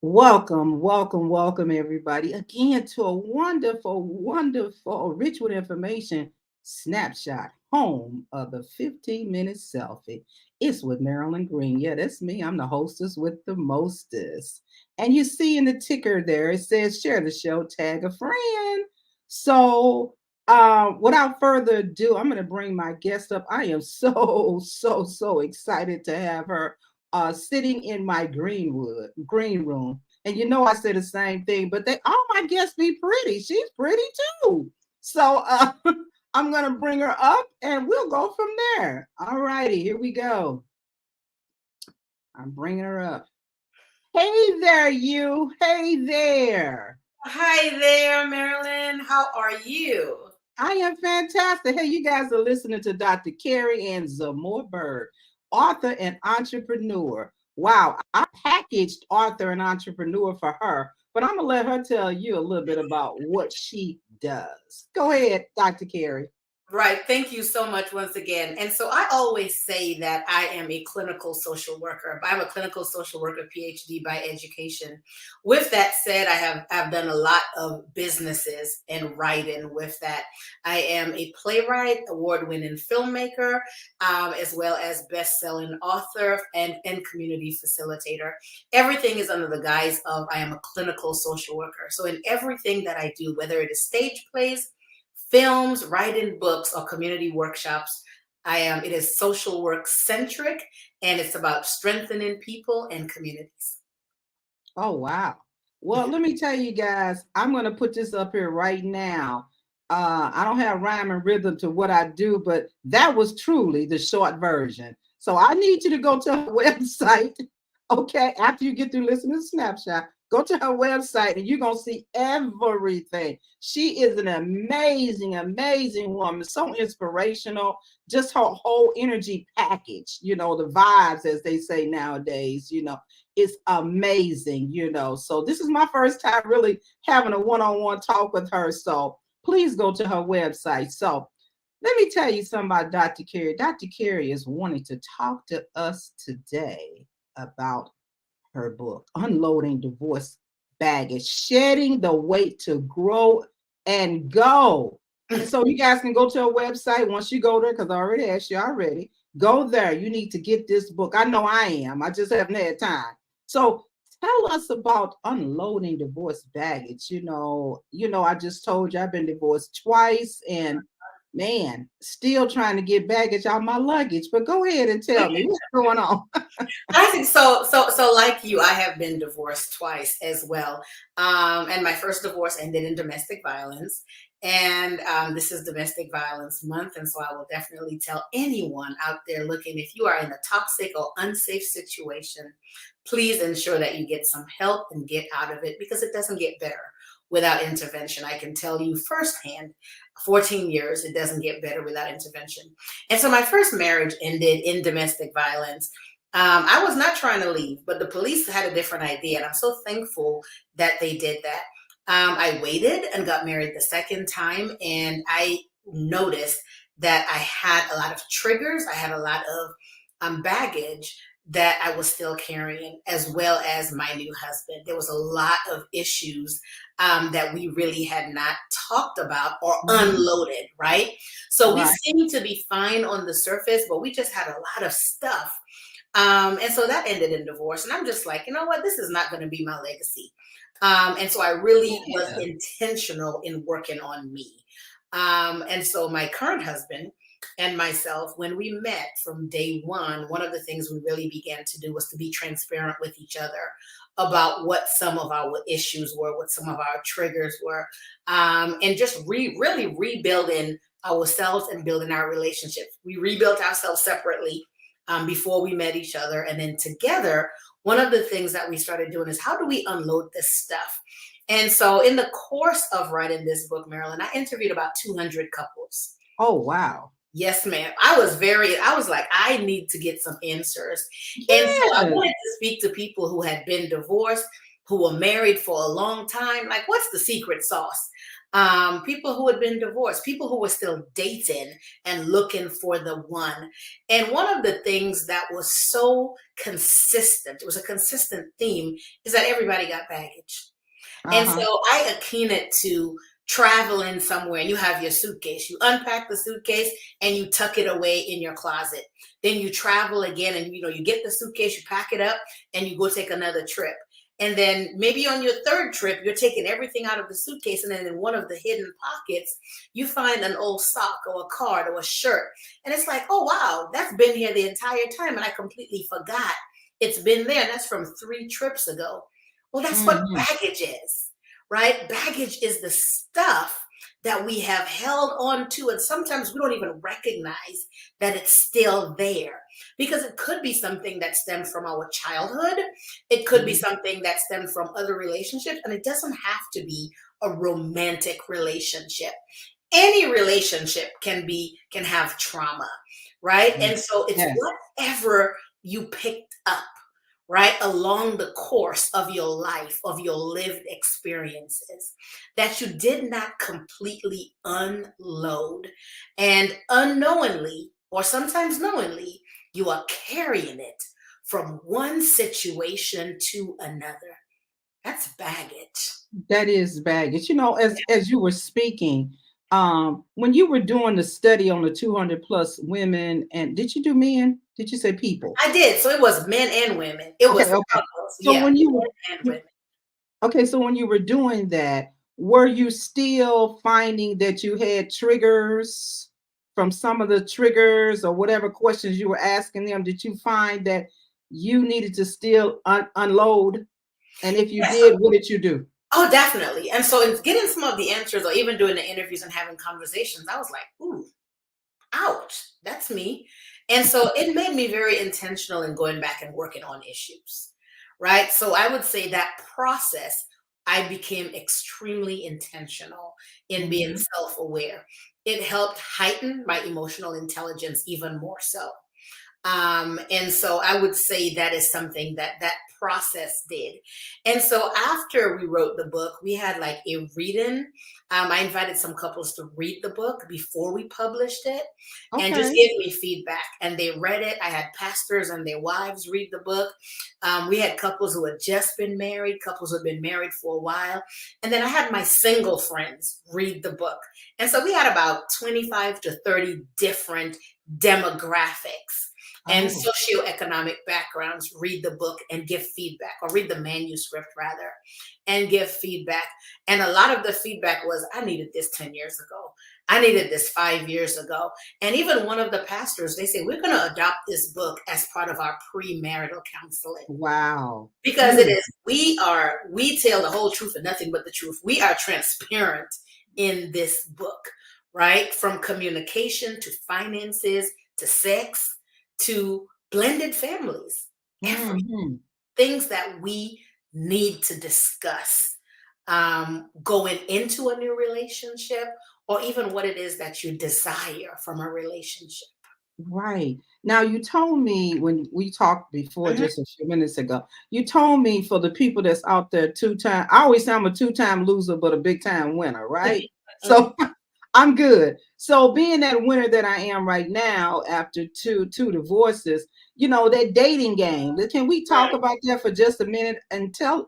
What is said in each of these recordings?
Welcome, welcome, welcome, everybody, again to a wonderful, wonderful, rich with information snapshot, home of the 15-minute selfie. It's with Marilyn Green. Yeah, that's me. I'm the hostess with the mostest. And you see in the ticker there, it says share the show, tag a friend. So, without further ado, I'm going to bring my guest up. I am so excited to have her sitting in my green room. And you know I said the same thing, but they all my guests be pretty. She's pretty too. So I'm gonna bring her up and we'll go from there. All righty, here we go. I'm bringing her up. Hey there, you. Hey there. Hi there, Marilyn. How are you? I am fantastic. Hey, you guys are listening to Dr. Kerry and Zamore Byrd, author and entrepreneur. Wow, I packaged author and entrepreneur for her, but I'm going to let her tell you a little bit about what she does. Go ahead, Dr. Kerry. Right. Thank you so much once again. And so I always say that I am a clinical social worker. I'm a clinical social worker, PhD by education. With that said, I've done a lot of businesses and writing with that. I am a playwright, award-winning filmmaker, as well as best-selling author and community facilitator. Everything is under the guise of I am a clinical social worker. So in everything that I do, whether it is stage plays, films, writing books, or community workshops. It is social work centric and it's about strengthening people and communities. Oh, wow. Well, let me tell you guys, I'm going to put this up here right now. I don't have rhyme and rhythm to what I do, but that was truly the short version. So I need you to go to her website. Okay. After you get through listening to Snapshot, go to her website and you're going to see everything. She is an amazing, amazing woman. So inspirational. Just her whole energy package, the vibes, as they say nowadays, it's amazing. So this is my first time really having a one-on-one talk with her. So please go to her website. So let me tell you something about Dr. Kerry. Dr. Kerry is wanting to talk to us today about her book, Unloading Divorce Baggage, Shedding the Weight to Grow and Go. And so you guys can go to her website once you go there, because I already asked you already. Go there. You need to get this book. I know I am. I just haven't had time. So tell us about unloading divorce baggage. I just told you I've been divorced twice and man, still trying to get baggage out my luggage. But go ahead and tell me what's going on. I think so like you, I have been divorced twice as well. And my first divorce ended in domestic violence. And this is Domestic Violence Month. And so I will definitely tell anyone out there looking, if you are in a toxic or unsafe situation, please ensure that you get some help and get out of it because it doesn't get better without intervention. I can tell you firsthand, 14 years, it doesn't get better without intervention. And so my first marriage ended in domestic violence. I was not trying to leave, but the police had a different idea. And I'm so thankful that they did that. I waited and got married the second time, and I noticed that I had a lot of triggers. I had a lot of baggage that I was still carrying, as well as my new husband. There was a lot of issues that we really had not talked about or unloaded, right? So we Right. seemed to be fine on the surface, but we just had a lot of stuff. And so that ended in divorce. And I'm just like, you know what? This is not going to be my legacy. And so I really was Yeah. intentional in working on me. And so my current husband and myself, when we met from day one of the things we really began to do was to be transparent with each other about what some of our issues were, what some of our triggers were, and just really rebuilding ourselves and building our relationships. We rebuilt ourselves separately before we met each other. And then together, one of the things that we started doing is how do we unload this stuff? And so in the course of writing this book, Marilyn, I interviewed about 200 couples. Oh, wow. Yes, ma'am. I was like, I need to get some answers. And so I Yeah. wanted to speak to people who had been divorced, who were married for a long time. Like, what's the secret sauce? people who had been divorced, people who were still dating and looking for the one. And one of the things that was so consistent, it was a consistent theme, is that everybody got baggage. And so Uh-huh. I akin it to traveling somewhere and you have your suitcase. You unpack the suitcase and you tuck it away in your closet. Then you travel again and you get the suitcase, you pack it up and you go take another trip. And then maybe on your third trip, you're taking everything out of the suitcase. And then in one of the hidden pockets, you find an old sock or a card or a shirt. And it's like, oh, wow, that's been here the entire time. And I completely forgot it's been there. That's from 3 trips ago. Well, that's what Hmm. baggage is, right? Baggage is the stuff that we have held on to, and sometimes we don't even recognize that it's still there because it could be something that stemmed from our childhood. It could be something that stemmed from other relationships, and it doesn't have to be a romantic relationship. Any relationship can have trauma, right? And so it's Yes. whatever you picked up, right, along the course of your life, of your lived experiences, that you did not completely unload. And unknowingly, or sometimes knowingly, you are carrying it from one situation to another. That's baggage. That is baggage. As you were speaking, when you were doing the study on the 200 plus women, and did you do men? Did you say people? I did. So it was men and women. It Okay, was okay. couples. So Yeah, when men and you women. okay, so when you were doing that, were you still finding that you had triggers from some of the triggers or whatever questions you were asking them? Did you find that you needed to still unload? And if you Yeah, did, what did you do? oh, definitely. And so in getting some of the answers or even doing the interviews and having conversations, I was like, ooh, ouch, that's me. And so it made me very intentional in going back and working on issues, right? So I would say that process, I became extremely intentional in being Mhm. self aware. It helped heighten my emotional intelligence even more so. And so I would say that is something that process did. And so after we wrote the book, we had like a reading. I invited some couples to read the book before we published it and just Okay. gave me feedback. And they read it. I had pastors and their wives read the book. We had couples who had just been married, couples who had been married for a while. And then I had my single friends read the book. And so we had about 25 to 30 different demographics and Oh, socioeconomic backgrounds read the book and give feedback, or read the manuscript rather, and give feedback. And a lot of the feedback was, I needed this 10 years ago. I needed this 5 years ago. And even one of the pastors, they say, we're going to adopt this book as part of our premarital counseling. wow. Because it Mm, is, we tell the whole truth and nothing but the truth. We are transparent in this book, right? From communication to finances to sex to blended families, every mhm. things that we need to discuss going into a new relationship, or even what it is that you desire from a relationship. Right. Now, you told me when we talked before Mhm, just a few minutes ago, you told me for the people that's out there two-time, I always say I'm a two-time loser, but a big-time winner, right? mhm. So I'm good. So being that winner that I am right now after two divorces, that dating game. Can we talk Right. about that for just a minute and tell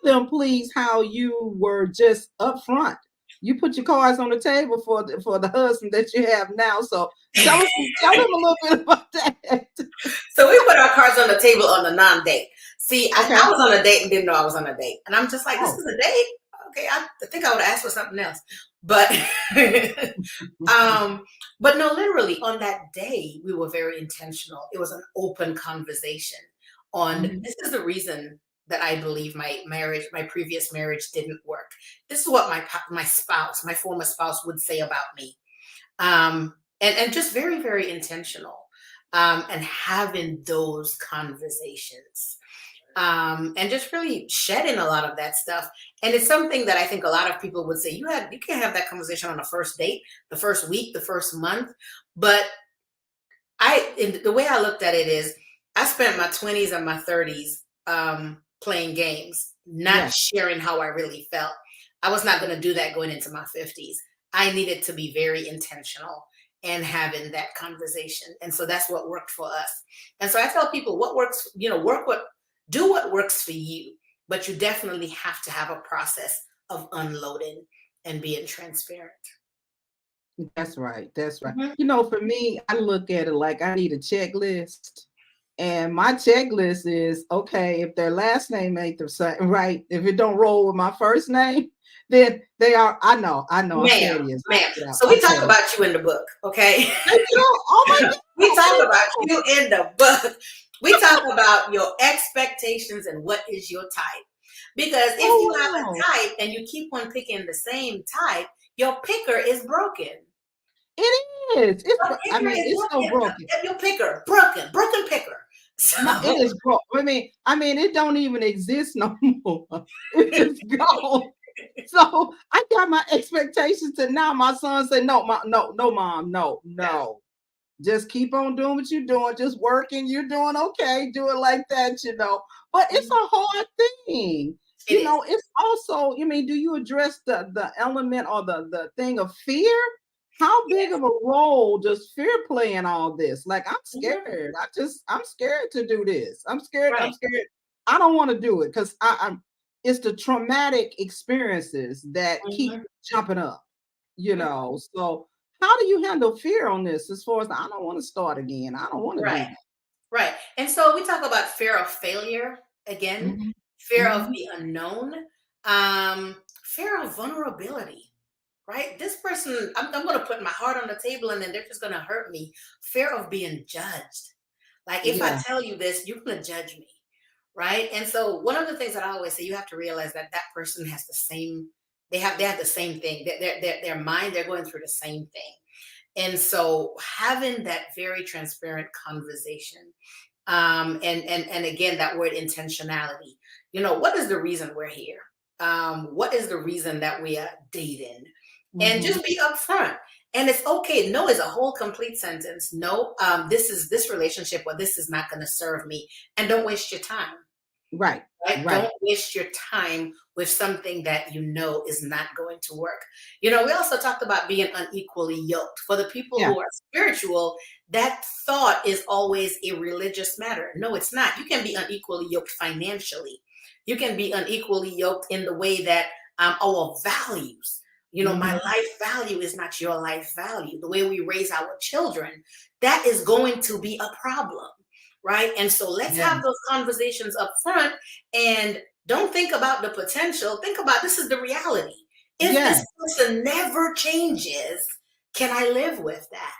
them please how you were just upfront. You put your cards on the table for the husband that you have now. So tell them a little bit about that. So we put our cards on the table on the non-date. See, I Okay. was on a date and didn't know I was on a date. And I'm just like, this Oh. is a date? Okay, I think I would have asked for something else. But um, but no, literally on that day, we were very intentional. It was an open conversation on Mhm. this is the reason that I believe my previous marriage didn't work. This is what my spouse, my former spouse would say about me. And just very, very intentional, and having those conversations, and just really shedding a lot of that stuff. And it's something that I think a lot of people would say you can't have that conversation on a first date, the first week, the first month. But the way I looked at it is, I spent my 20s and my 30s playing games, not Yes. sharing how I really felt. I was not going to do that going into my 50s. I needed to be very intentional and having that conversation. And so that's what worked for us. And so I tell people what works, do what works for you, but you definitely have to have a process of unloading and being transparent. That's right. That's right. Mhm. For me, I look at it like I need a checklist. And my checklist is okay, if their last name ain't the same, right? If it don't roll with my first name, then they are. I know, I'm Ma'am, petty as ma'am. all get out. So we I'm talk petty. about you in the book, okay? Oh my We gosh, talk they about do. you in the book. We talk about your expectations and what is your type. Because if you have Oh wow. a type and you keep on picking the same type, your picker is broken. It is. Your I picker mean, is it's so broken. broken. Your picker, broken picker. No, it So is broke. I mean, it don't even exist no more. It's just gone. So I got my expectations to now. My son said, "No, no, no, mom, no, yeah. no. Just keep on doing what you're doing. Just working. You're doing okay. Do it like that. But it's Mhm. a hard thing. It is. It's also. Do you address the element or the thing of fear? How big Yes. of a role does fear play in all this? Like, I'm Mhm. scared. I'm scared to do this. I'm scared. I'm Right. scared. I don't want to do it because I'm. It's the traumatic experiences that keep Mhm. jumping up. Mhm. So how do you handle fear on this? As far as I don't want to start again. I don't want to Right. do that. Right. And so we talk about fear of failure again, Mhm. fear of Mhm. the unknown, fear of vulnerability, right? This person, I'm going to put my heart on the table and then they're just going to hurt me. Fear of being judged. Like if I Yeah. tell you this, you're going to judge me, right? And so one of the things that I always say, you have to realize that that person has the same, they have the same thing. Their mind, they're going through the same thing. And so having that very transparent conversation, and again, that word intentionality, what is the reason we're here? What is the reason that we are dating? And Mhm. just be upfront. And it's okay. No is a whole complete sentence. No, this relationship or this is not going to serve me. And don't waste your time. Right. Right? Right. Don't waste your time with something that you know is not going to work. We also talked about being unequally yoked. For the people Yeah. who are spiritual, that thought is always a religious matter. No, it's not. You can be unequally yoked financially. You can be unequally yoked in the way that our values, my Mhm. life value is not your life value. The way we raise our children, that is going to be a problem, right? And so let's have Yes. those conversations up front and don't think about the potential. Think about this is the reality. If this Yes. person never changes, can I live with that?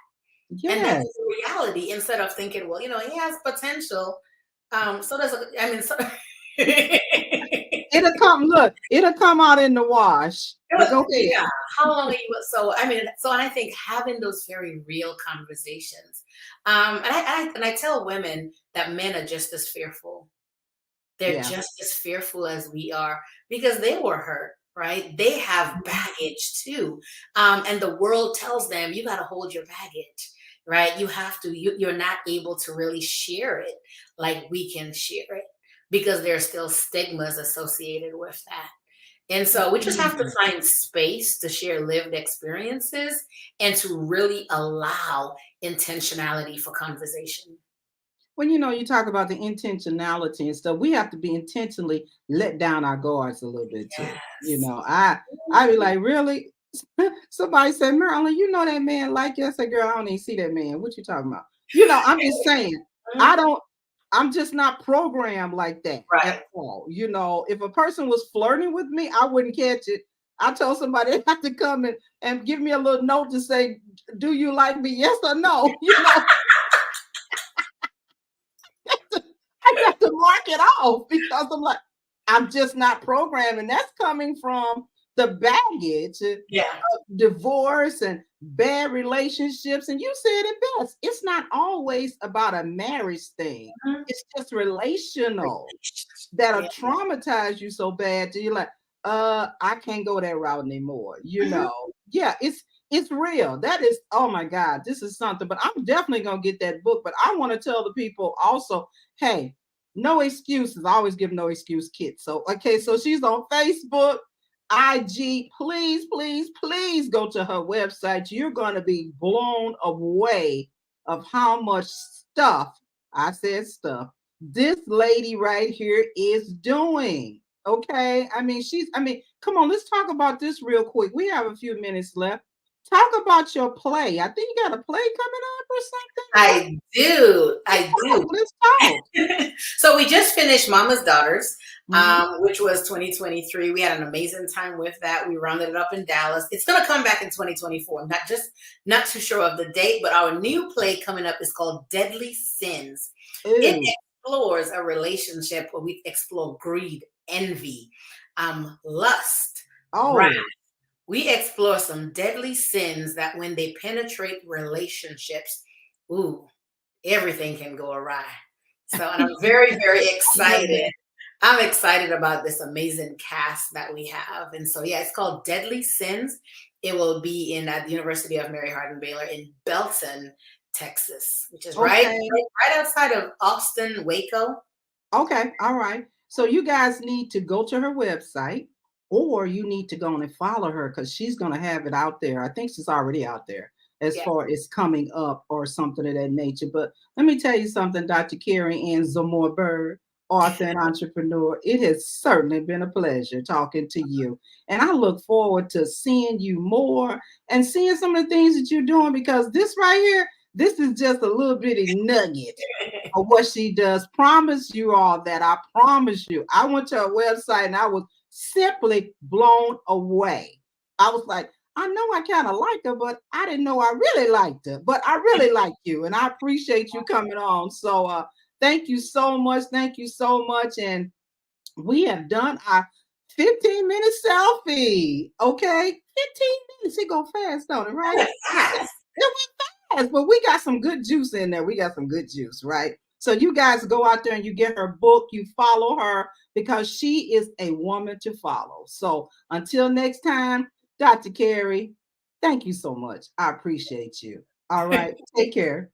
And that's Yes. the reality instead of thinking, well, he has potential. So does, I mean, so. It'll come out in the wash. But go ahead. Yeah. How long are you? So, I mean, and I think having those very real conversations, and I tell women that men are just as fearful. They're Yeah. just as fearful as we are because they were hurt, right? They have Mhm. baggage too. And the world tells them you got to hold your baggage, right? You have to, you're not able to really share it like we can share it because there's still stigmas associated with that. And so we just have to Mhm. find space to share lived experiences and to really allow intentionality for conversation. When you talk about the intentionality and stuff, we have to be intentionally let down our guards a little bit too. Yes. I be like, really? Somebody said, Marilyn, that man like you. I said, girl, I don't even see that man. What you talking about? I'm just saying, I Mhm. don't, I'm just not programmed like that at Right. all. If a person was flirting with me, I wouldn't catch it. I told somebody they have to come and give me a little note to say, do you like me? Yes or no? I got to mark it off because I'm like, I'm just not programmed. And that's coming from the baggage of Yeah. divorce and bad relationships. And you said it best. It's not always about a marriage thing. Mhm. It's just relational that'll Yeah. traumatize you so bad that you're like, I can't go that route anymore. Mhm. Yeah, it's real. That is, oh my God, this is something. But I'm definitely gonna get that book. But I want to tell the people also, hey, no excuses. I always give no excuse kit. So okay, so she's on Facebook. IG. Please, please, please go to her website. You're going to be blown away of how much stuff, I said stuff, this lady right here is doing. Okay. Come on, let's talk about this real quick. We have a few minutes left. Talk about your play. I think you got a play coming up or something. I do. I do. Let's talk. So we just finished Mama's Daughters, Mhm. which was 2023. We had an amazing time with that. We rounded it up in Dallas. It's going to come back in 2024. I'm not too sure of the date, but our new play coming up is called Deadly Sins. It Ooh. explores a relationship where we explore greed, envy, lust, wrath. Oh. We explore some deadly sins that when they penetrate relationships, ooh, everything can go awry. So, and I'm very, very excited. I'm excited about this amazing cast that we have. And so, yeah, it's called Deadly Sins. It will be at the University of Mary Hardin Baylor in Belton, Texas, which is Okay. right outside of Austin, Waco. Okay. All right. So you guys need to go to her website, or you need to go on and follow her because she's going to have it out there. I think she's already out there as Yeah. far as coming up or something of that nature. But let me tell you something, Dr. Kerry and Zamore Byrd, author and entrepreneur. It has certainly been a pleasure talking to you. And I look forward to seeing you more and seeing some of the things that you're doing, because this right here, this is just a little bitty nugget of what she does. Promise you all that. I promise you. I went to her website and I was simply blown away. I was like, I know I kind of like her, but I didn't know I really liked her. But I really like you, and I appreciate you coming on. So thank you so much. Thank you so much. And we have done our 15-minute selfie. Okay. 15 minutes. It go fast, don't it, right? It went fast, but we got some good juice in there. We got some good juice, right? So you guys go out there and you get her book, you follow her, because she is a woman to follow. So until next time, Dr. Kerry, thank you so much. I appreciate you. All right. Take care.